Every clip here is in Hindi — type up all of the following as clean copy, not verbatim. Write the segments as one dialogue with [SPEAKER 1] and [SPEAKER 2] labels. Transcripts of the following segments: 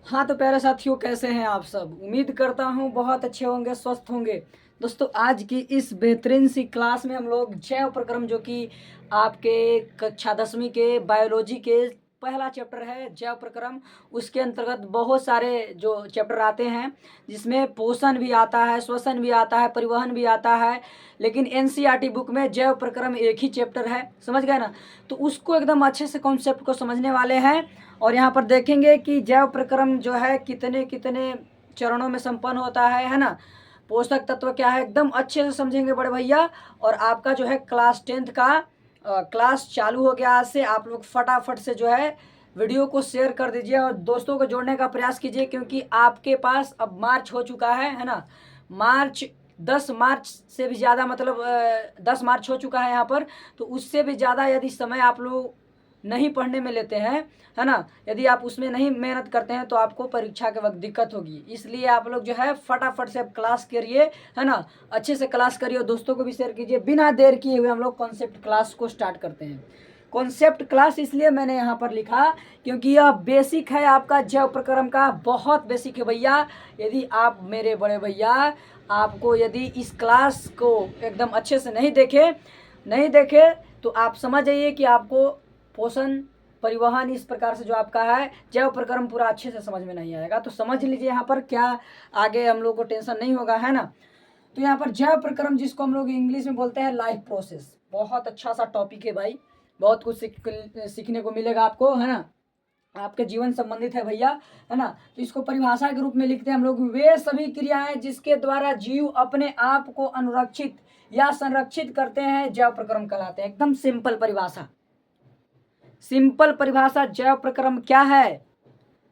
[SPEAKER 1] हाँ तो प्यारे साथियों, कैसे हैं आप सब। उम्मीद करता हूँ बहुत अच्छे होंगे, स्वस्थ होंगे। दोस्तों, आज की इस बेहतरीन सी क्लास में हम लोग जैव प्रक्रम, जो कि आपके कक्षा 10वीं के बायोलॉजी के पहला चैप्टर है जैव प्रक्रम। उसके अंतर्गत बहुत सारे जो चैप्टर आते हैं, जिसमें पोषण भी आता है, श्वसन भी आता है, परिवहन भी आता है। लेकिन एनसीईआरटी बुक में जैव प्रक्रम एक ही चैप्टर है, समझ गए ना। तो उसको एकदम अच्छे से कॉन्सेप्ट को समझने वाले हैं। और यहाँ पर देखेंगे कि जैव प्रक्रम जो है कितने कितने चरणों में संपन्न होता है ना। पोषक तत्व क्या है, एकदम अच्छे से समझेंगे बड़े भैया। और आपका जो है क्लास 10th का क्लास चालू हो गया। आज से आप लोग फटाफट से जो है वीडियो को शेयर कर दीजिए और दोस्तों को जोड़ने का प्रयास कीजिए, क्योंकि आपके पास अब मार्च हो चुका है ना। मार्च 10 मार्च से भी ज़्यादा, मतलब 10 मार्च हो चुका है यहाँ पर। तो उससे भी ज़्यादा यदि समय आप लोग नहीं पढ़ने में लेते हैं, है ना, यदि आप उसमें नहीं मेहनत करते हैं तो आपको परीक्षा के वक्त दिक्कत होगी। इसलिए आप लोग जो है फटाफट से अब क्लास करिए, है ना। अच्छे से क्लास करिए और दोस्तों को भी शेयर कीजिए। बिना देर किए हुए हम लोग कॉन्सेप्ट क्लास को स्टार्ट करते हैं। कॉन्सेप्ट क्लास इसलिए मैंने यहाँ पर लिखा क्योंकि यह बेसिक है आपका जैव प्रक्रम का, बहुत बेसिक है भैया। यदि आप मेरे बड़े भैया, आपको यदि इस क्लास को एकदम अच्छे से नहीं देखे तो आप समझ जाइए कि आपको पोषण, परिवहन, इस प्रकार से जो आपका है जैव प्रक्रम पूरा अच्छे से समझ में नहीं आएगा। तो समझ लीजिए यहाँ पर क्या, आगे हम लोग को टेंशन नहीं होगा, है ना। तो यहाँ पर जैव प्रक्रम, जिसको हम लोग इंग्लिश में बोलते हैं लाइफ प्रोसेस, बहुत अच्छा सा टॉपिक है भाई। बहुत कुछ सीखने को मिलेगा आपको, है ना। आपके जीवन संबंधित है भैया, है ना। तो इसको परिभाषा के रूप में लिखते हैं हम लोग, वे सभी क्रियाएं जिसके द्वारा जीव अपने आप को अनुरक्षित या संरक्षित करते हैं जैव प्रक्रम कहलाते हैं। एकदम सिंपल परिभाषा, सिंपल परिभाषा जैव प्रक्रम क्या है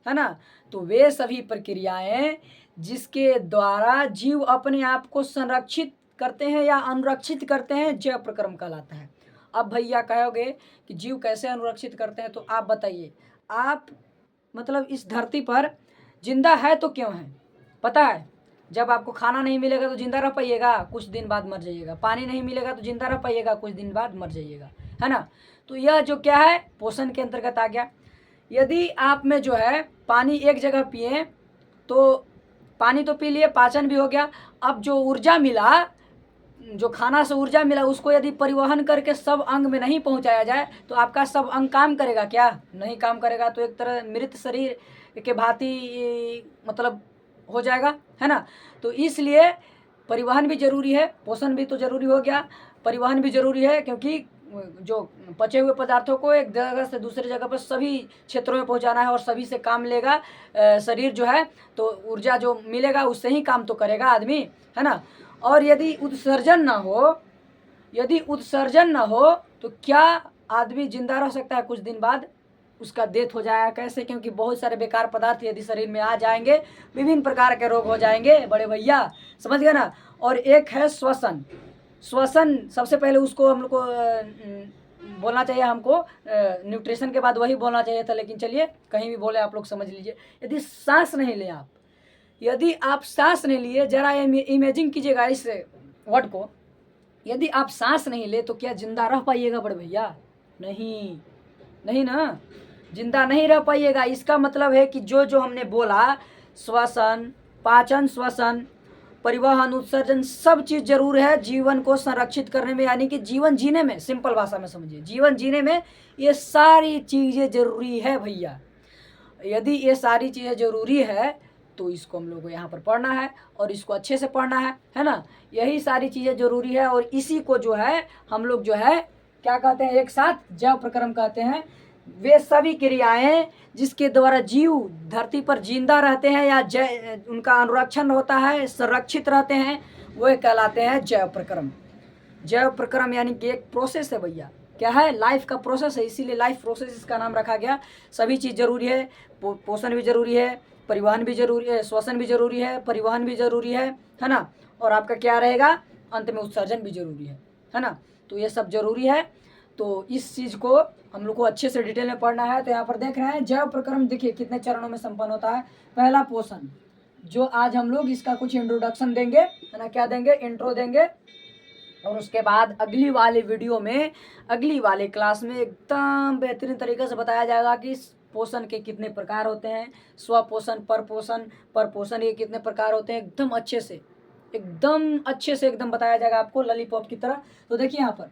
[SPEAKER 1] ना। तो वे सभी प्रक्रियाएं जिसके द्वारा जीव अपने आप को संरक्षित करते हैं या अनुरक्षित करते हैं जैव प्रक्रम कहलाता है। अब भैया कहोगे कि जीव कैसे अनुरक्षित करते हैं, तो आप बताइए। आप मतलब इस धरती पर जिंदा है तो क्यों है, पता है। जब आपको खाना नहीं मिलेगा तो जिंदा रह पाइएगा, कुछ दिन बाद मर जाइएगा। पानी नहीं मिलेगा तो जिंदा रह पाइएगा, कुछ दिन बाद मर जाइएगा, है ना। तो यह जो क्या है, पोषण के अंतर्गत आ गया। यदि आप में जो है पानी एक जगह पिए तो पानी तो पी लिए, पाचन भी हो गया। अब जो ऊर्जा मिला, जो खाना से ऊर्जा मिला, उसको यदि परिवहन करके सब अंग में नहीं पहुंचाया जाए तो आपका सब अंग काम करेगा क्या? नहीं काम करेगा। तो एक तरह मृत शरीर के भांति मतलब हो जाएगा, है ना। तो इसलिए परिवहन भी जरूरी है, पोषण भी तो जरूरी हो गया, परिवहन भी जरूरी है। क्योंकि जो पचे हुए पदार्थों को एक जगह से दूसरी जगह पर सभी क्षेत्रों में पहुंचाना है और सभी से काम लेगा शरीर जो है। तो ऊर्जा जो मिलेगा उससे ही काम तो करेगा आदमी, है ना। और यदि उत्सर्जन ना हो तो क्या आदमी जिंदा रह सकता है? कुछ दिन बाद उसका डेथ हो जाएगा। कैसे? क्योंकि बहुत सारे बेकार पदार्थ यदि शरीर में आ जाएंगे, विभिन्न प्रकार के रोग हो जाएंगे बड़े भैया, समझ गए ना। और एक है श्वसन। श्वसन सबसे पहले उसको हम लोग को बोलना चाहिए, हमको न्यूट्रिशन के बाद वही बोलना चाहिए था, लेकिन चलिए कहीं भी बोले आप लोग समझ लीजिए। यदि आप सांस नहीं लिए, जरा इमेजिंग कीजिएगा इस वर्ड को। यदि आप सांस नहीं ले तो क्या जिंदा रह पाइएगा बड़े भैया? नहीं, नहीं ना, जिंदा नहीं रह पाइएगा। इसका मतलब है कि जो जो हमने बोला, श्वसन, पाचन, श्वसन, परिवहन, उत्सर्जन, सब चीज जरूर है जीवन को संरक्षित करने में, यानी कि जीवन जीने में। सिंपल भाषा में समझिए, जीवन जीने में ये सारी चीजें जरूरी है भैया। यदि ये सारी चीज़ें ज़रूरी है तो इसको हम लोग को यहाँ पर पढ़ना है और इसको अच्छे से पढ़ना है ना। यही सारी चीज़ें ज़रूरी है और इसी को जो है हम लोग जो है क्या कहते हैं, एक साथ जैव प्रक्रम कहते हैं। वे सभी क्रियाएं जिसके द्वारा जीव धरती पर जिंदा रहते हैं या उनका अनुरक्षण होता है, संरक्षित रहते हैं, वो कहलाते हैं जैव प्रक्रम। जैव प्रक्रम यानी कि एक प्रोसेस है भैया। क्या है? लाइफ का प्रोसेस है, इसीलिए लाइफ प्रोसेस इसका नाम रखा गया। सभी चीज़ जरूरी है, पोषण भी जरूरी है, परिवहन भी जरूरी है, श्वसन भी जरूरी है, परिवहन भी जरूरी है ना। और आपका क्या रहेगा, अंत में उत्सर्जन भी जरूरी है ना। तो ये सब जरूरी है। तो इस चीज़ को हम लोग को अच्छे से डिटेल में पढ़ना है। तो यहाँ पर देख रहे हैं जैव प्रक्रम, देखिए कितने चरणों में संपन्न होता है। पहला पोषण, जो आज हम लोग इसका कुछ इंट्रोडक्शन देंगे, है ना। क्या देंगे? इंट्रो देंगे। और उसके बाद अगली वाले वीडियो में, अगली वाले क्लास में एकदम बेहतरीन तरीके से बताया जाएगा कि पोषण के कितने प्रकार होते हैं, स्वपोषण, पर पोषण ये कितने प्रकार होते हैं, एकदम अच्छे से एकदम बताया जाएगा आपको लॉलीपॉप की तरह। तो देखिए यहाँ पर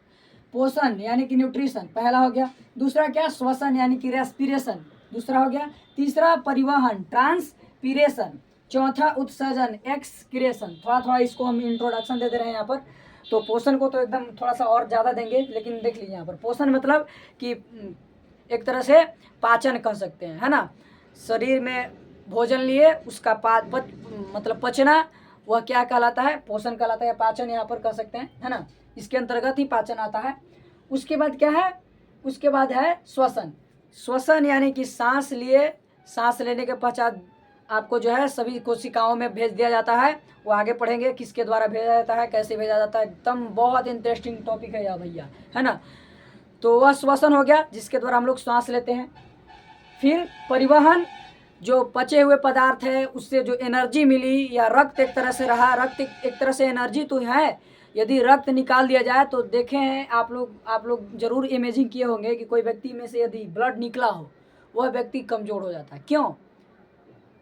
[SPEAKER 1] पोषण यानी कि न्यूट्रिशन पहला हो गया, दूसरा क्या श्वसन यानी कि रेस्पिरेशन दूसरा हो गया, तीसरा परिवहन ट्रांसपीरेशन, चौथा उत्सर्जन एक्सक्रिएशन। थोड़ा थोड़ा इसको हम इंट्रोडक्शन दे दे रहे हैं यहाँ पर। तो पोषण को तो एकदम थोड़ा सा और ज़्यादा देंगे, लेकिन देख लीजिए यहाँ पर पोषण मतलब कि एक तरह से पाचन कर सकते हैं, है ना। शरीर में भोजन लिए उसका मतलब पचना, वह क्या कहलाता है, पोषण कहलाता है, पाचन यहाँ पर कर सकते हैं, है ना। इसके अंतर्गत ही पाचन आता है। उसके बाद क्या है, उसके बाद है श्वसन। श्वसन यानी कि सांस लेने के पश्चात आपको जो है सभी कोशिकाओं में भेज दिया जाता है। वो आगे पढ़ेंगे किसके द्वारा भेजा जाता है, कैसे भेजा जाता है, एकदम बहुत इंटरेस्टिंग टॉपिक है यह भैया, है ना। तो वह श्वसन हो गया जिसके द्वारा हम लोग श्वास लेते हैं। फिर परिवहन, जो पचे हुए पदार्थ है उससे जो एनर्जी मिली या रक्त एक तरह से रहा, रक्त एक तरह से एनर्जी तो है। यदि रक्त निकाल दिया जाए तो देखे हैं आप लोग जरूर इमेजिन किए होंगे कि कोई व्यक्ति में से यदि ब्लड निकला हो वह व्यक्ति कमज़ोर हो जाता है।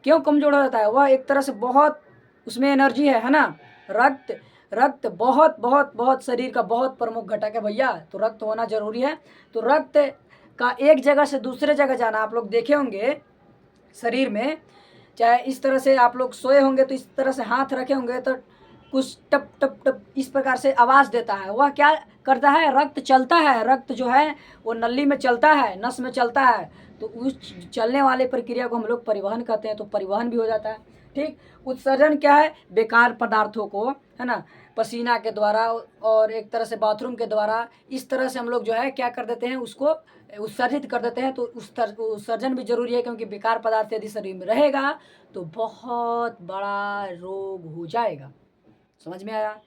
[SPEAKER 1] क्यों कमज़ोर हो जाता है, वह एक तरह से बहुत उसमें एनर्जी है ना। रक्त बहुत बहुत बहुत शरीर का बहुत प्रमुख घटक है भैया, तो रक्त होना जरूरी है। तो रक्त का एक जगह से दूसरे जगह जाना, आप लोग देखे होंगे शरीर में, चाहे इस तरह से आप लोग सोए होंगे तो इस तरह से हाथ रखे होंगे तो कुछ टप टप टप इस प्रकार से आवाज़ देता है। वह क्या करता है, रक्त चलता है, रक्त जो है वो नली में चलता है, नस में चलता है, तो उस चलने वाले प्रक्रिया को हम लोग परिवहन कहते हैं, तो परिवहन भी हो जाता है। ठीक, उत्सर्जन क्या है, बेकार पदार्थों को, है ना, पसीना के द्वारा और एक तरह से बाथरूम के द्वारा इस तरह से हम लोग जो है क्या कर देते हैं, उसको उत्सर्जित कर देते हैं। तो उत्सर्जन भी जरूरी है, क्योंकि बेकार पदार्थ यदि शरीर में रहेगा तो बहुत बड़ा रोग हो जाएगा। समझ में आया,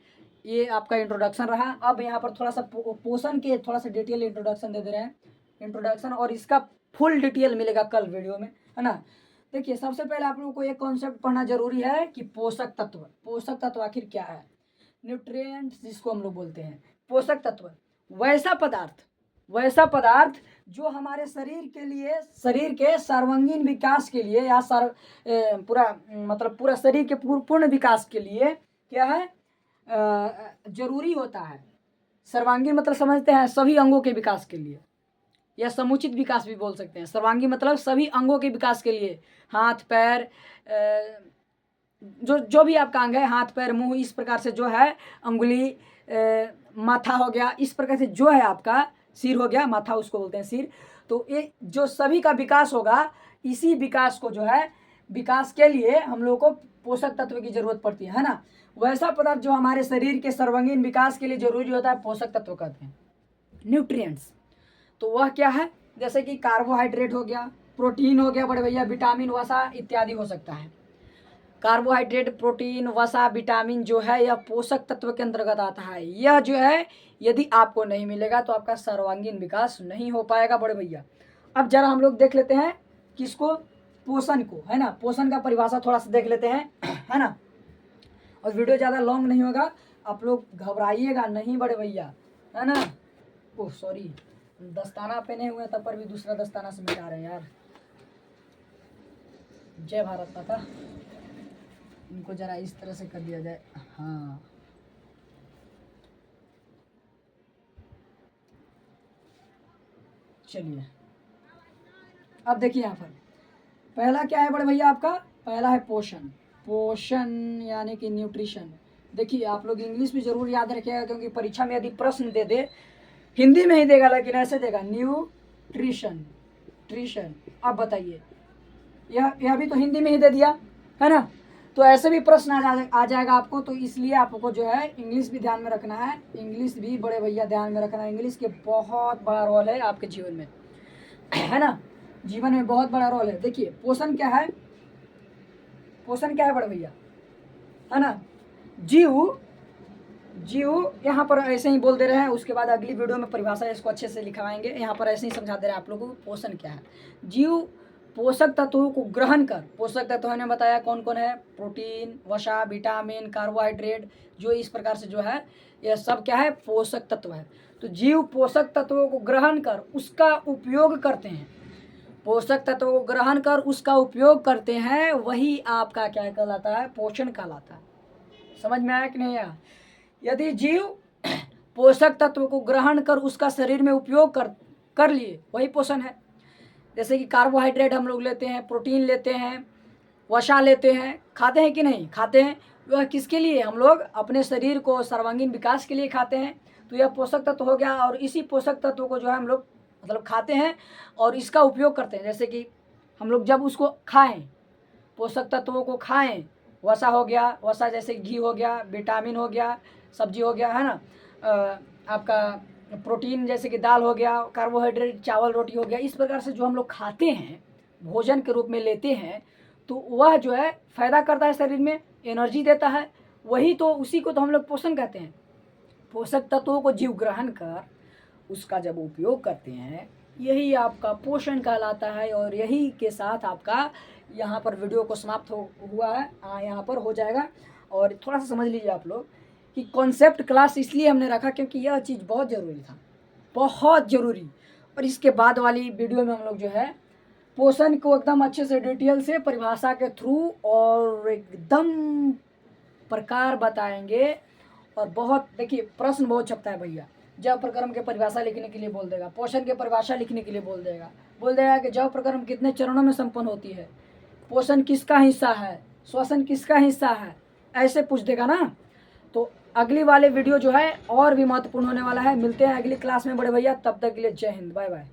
[SPEAKER 1] ये आपका इंट्रोडक्शन रहा। अब यहाँ पर थोड़ा सा पोषण के थोड़ा सा डिटेल इंट्रोडक्शन दे रहे हैं, इंट्रोडक्शन, और इसका फुल डिटेल मिलेगा कल वीडियो में, है ना। देखिए सबसे पहले आप लोगों को एक कॉन्सेप्ट पढ़ना जरूरी है कि पोषक तत्व आखिर क्या है। न्यूट्रिएंट्स जिसको हम लोग बोलते हैं, पोषक तत्व वैसा पदार्थ जो हमारे शरीर के सर्वांगीण विकास के लिए या पूरा शरीर के पूर्ण विकास के लिए क्या है, जरूरी होता है। सर्वांगीण मतलब समझते हैं सभी अंगों के विकास के लिए, या समुचित विकास भी बोल सकते हैं। सर्वांगीण मतलब सभी अंगों के विकास के लिए, हाथ पैर, जो भी आपका अंग है, हाथ पैर मुंह, इस प्रकार से जो है, अंगुली, माथा हो गया, इस प्रकार से जो है आपका सिर हो गया, माथा उसको बोलते हैं सिर। तो ये जो सभी का विकास होगा, इसी विकास को जो है, विकास के लिए हम लोग को पोषक तत्व की जरूरत पड़ती है ना। वैसा पदार्थ जो हमारे शरीर के सर्वांगीण विकास के लिए जरूरी होता है, पोषक तत्व कहते हैं, न्यूट्रिएंट्स। तो वह क्या है, जैसे कि कार्बोहाइड्रेट हो गया, प्रोटीन हो गया बड़े भैया, विटामिन, वसा इत्यादि हो सकता है। कार्बोहाइड्रेट, प्रोटीन, वसा, विटामिन जो है यह पोषक तत्व के अंतर्गत आता है। यह जो है यदि आपको नहीं मिलेगा तो आपका सर्वांगीण विकास नहीं हो पाएगा बड़े भैया। अब जरा हम लोग देख लेते हैं किसको, पोषण को, है ना। पोषण का परिभाषा थोड़ा सा देख लेते हैं, है ना। और वीडियो ज़्यादा लॉन्ग नहीं होगा, आप लोग घबराइएगा नहीं बड़े भैया, है ना। ओह सॉरी, दस्ताना पहने हुए तब पर भी दूसरा दस्ताना से मिटा रहे हैं यार। जय भारत माता। इनको जरा इस तरह से कर दिया जाए, हाँ। चलिए अब देखिए यहाँ पर पहला क्या है बड़े भैया, आपका पहला है पोषण यानी कि न्यूट्रिशन। देखिए आप लोग इंग्लिश भी जरूर याद रखिएगा, क्योंकि परीक्षा में यदि प्रश्न दे दे, हिंदी में ही देगा लेकिन ऐसे देगा, न्यूट्रिशन। अब बताइए, यह भी तो हिंदी में ही दे दिया, है ना। तो ऐसे भी प्रश्न आ जाएगा आपको, तो इसलिए आपको जो है इंग्लिश भी ध्यान में रखना है, इंग्लिश भी बड़े भैया ध्यान में रखना है। इंग्लिश के बहुत बड़ा रोल है आपके जीवन में, है ना, जीवन में बहुत बड़ा रोल है। देखिए पोषण क्या है बड़े भैया, है ना। जीव यहाँ पर ऐसे ही बोल दे रहे हैं, उसके बाद अगली वीडियो में परिभाषा इसको अच्छे से लिखवाएंगे। यहाँ पर ऐसे ही समझा दे रहे हैं आप लोगों को पोषण क्या है। जीव पोषक तत्वों को ग्रहण कर, पोषक तत्वों ने बताया कौन कौन है, प्रोटीन, वसा, विटामिन, कार्बोहाइड्रेट, जो इस प्रकार से जो है यह सब क्या है, पोषक तत्व है। तो जीव पोषक तत्वों को ग्रहण कर उसका उपयोग करते हैं। पोषक तत्वों को ग्रहण कर उसका उपयोग करते हैं, वही आपका क्या कहलाता है? पोषण कहलाता है। समझ में आया कि नहीं आया? यदि जीव पोषक तत्व को ग्रहण कर उसका शरीर में उपयोग कर लिए, वही पोषण है। जैसे कि कार्बोहाइड्रेट हम लोग लेते हैं, प्रोटीन लेते हैं, वसा लेते हैं, खाते हैं कि नहीं? खाते हैं। वह किसके लिए? हम लोग अपने शरीर को सर्वांगीण विकास के लिए खाते हैं। तो यह पोषक तत्व हो गया, और इसी पोषक तत्व को जो है हम लोग मतलब खाते हैं और इसका उपयोग करते हैं। जैसे कि हम लोग जब उसको खाएं, पोषक तत्वों को खाएं, वसा हो गया, वसा जैसे घी हो गया, विटामिन हो गया, सब्जी हो गया, है ना, आपका प्रोटीन जैसे कि दाल हो गया, कार्बोहाइड्रेट चावल रोटी हो गया, इस प्रकार से जो हम लोग खाते हैं, भोजन के रूप में लेते हैं, तो वह जो है फायदा करता है, शरीर में एनर्जी देता है। वही तो, उसी को तो हम लोग पोषण कहते हैं। पोषक तत्वों को जीव ग्रहण कर उसका जब उपयोग करते हैं, यही आपका पोषण कहलाता है। और यही के साथ आपका यहाँ पर वीडियो को समाप्त हुआ है, यहाँ पर हो जाएगा। और थोड़ा सा समझ लीजिए आप लोग कि कॉन्सेप्ट क्लास इसलिए हमने रखा क्योंकि यह चीज़ बहुत ज़रूरी था, बहुत ज़रूरी। और इसके बाद वाली वीडियो में हम लोग जो है पोषण को एकदम अच्छे से डिटेल से परिभाषा के थ्रू और एकदम प्रकार बताएंगे। और बहुत देखिए, प्रश्न बहुत छपता है भैया। जव प्रक्रम के परिभाषा लिखने के लिए बोल देगा, पोषण के परिभाषा लिखने के लिए बोल देगा कि जव प्रक्रम कितने चरणों में संपन्न होती है, पोषण किसका हिस्सा है, श्वसन किसका हिस्सा है, ऐसे पूछ देगा ना। तो अगली वाले वीडियो जो है और भी महत्वपूर्ण होने वाला है। मिलते हैं अगली क्लास में बड़े भैया, तब तक के लिए जय हिंद, बाय बाय।